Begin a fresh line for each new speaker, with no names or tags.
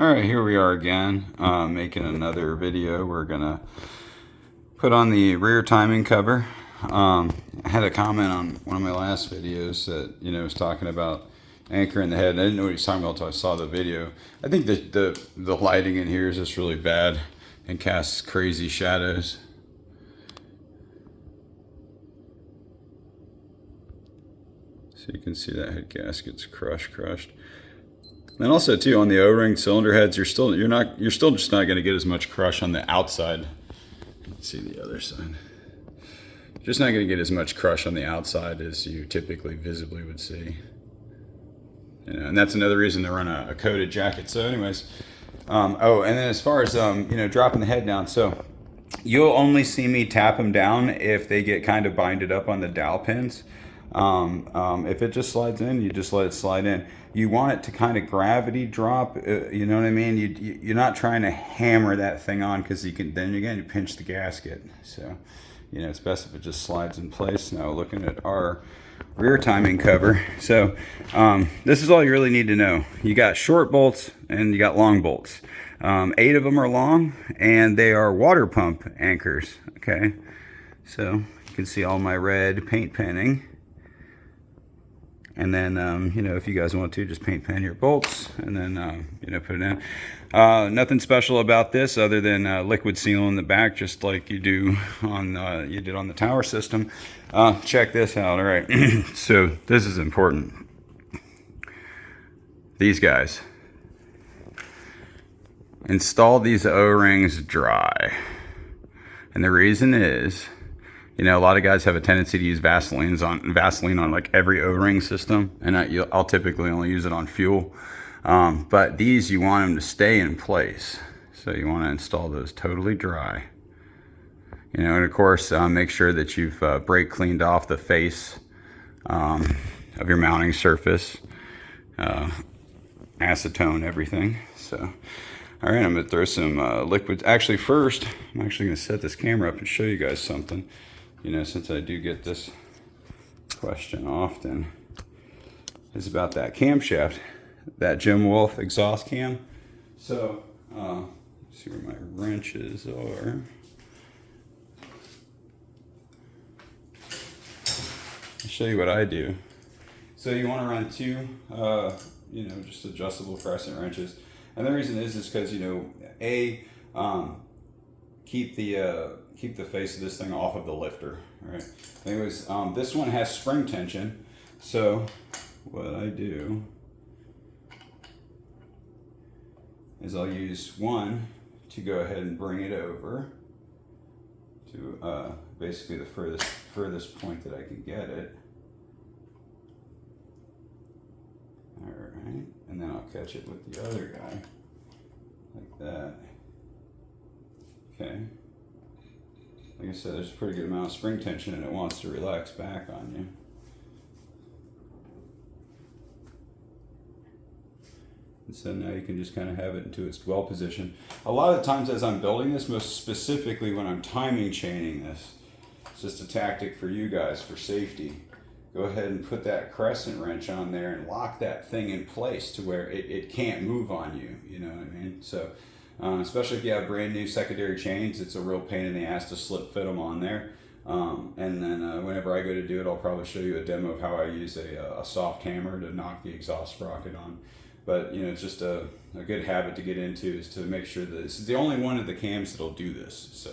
Alright, here we are again, making another video. We're gonna put on the rear timing cover. I had a comment on one of my last videos that, was talking about anchoring the head. And I didn't know what he was talking about until I saw the video. I think the lighting in here is just really bad and casts crazy shadows. So you can see that head gasket's crushed. And also too, on the O-ring cylinder heads, you're still just not going to get as much crush on the outside. Let's see the other side. You're just not going to get as much crush on the outside as you typically visibly would see. And that's another reason to run a coated jacket. So anyways, oh, and then as far as dropping the head down, so you'll only see me tap them down if they get kind of binded up on the dowel pins. If it just slides in, you just let it slide in. You want it to kind of gravity drop, you know what I mean? You're not trying to hammer that thing on, because you pinch the gasket. So, it's best if it just slides in place. Now looking at our rear timing cover. So, this is all you really need to know. You got short bolts and you got long bolts. 8 of them are long, and they are water pump anchors, okay? So, you can see all my red paint penning. And then, if you guys want to, just paint pen your bolts and then, put it in. Nothing special about this other than liquid seal in the back, just like you do on you did on the tower system. Check this out. All right, so this is important. These guys, install these O-rings dry, and the reason is, a lot of guys have a tendency to use Vaseline on like every O-ring system, and I'll typically only use it on fuel. But these, you want them to stay in place, so you want to install those totally dry. And of course, make sure that you've brake cleaned off the face of your mounting surface, acetone everything. So, all right, I'm gonna throw some liquids. Actually, first, I'm actually gonna set this camera up and show you guys something. Since I do get this question often, is about that camshaft, that Jim Wolf exhaust cam. So, see where my wrenches are. I'll show you what I do. So you want to run 2, just adjustable crescent wrenches, and the reason is because keep the face of this thing off of the lifter. All right. Anyways, this one has spring tension, so what I do is I'll use one to go ahead and bring it over to basically the furthest point that I can get it. All right, and then I'll catch it with the other guy like that. Okay. Like I said, there's a pretty good amount of spring tension, and it wants to relax back on you. And so now you can just kind of have it into its dwell position. A lot of the times as I'm building this, most specifically when I'm timing chaining this, it's just a tactic for you guys for safety. Go ahead and put that crescent wrench on there and lock that thing in place to where it can't move on you, you know what I mean? So, especially if you have brand new secondary chains, it's a real pain in the ass to slip fit them on there. And then whenever I go to do it, I'll probably show you a demo of how I use a soft hammer to knock the exhaust sprocket on. But it's just a good habit to get into, is to make sure that this is the only one of the cams that'll do this. So.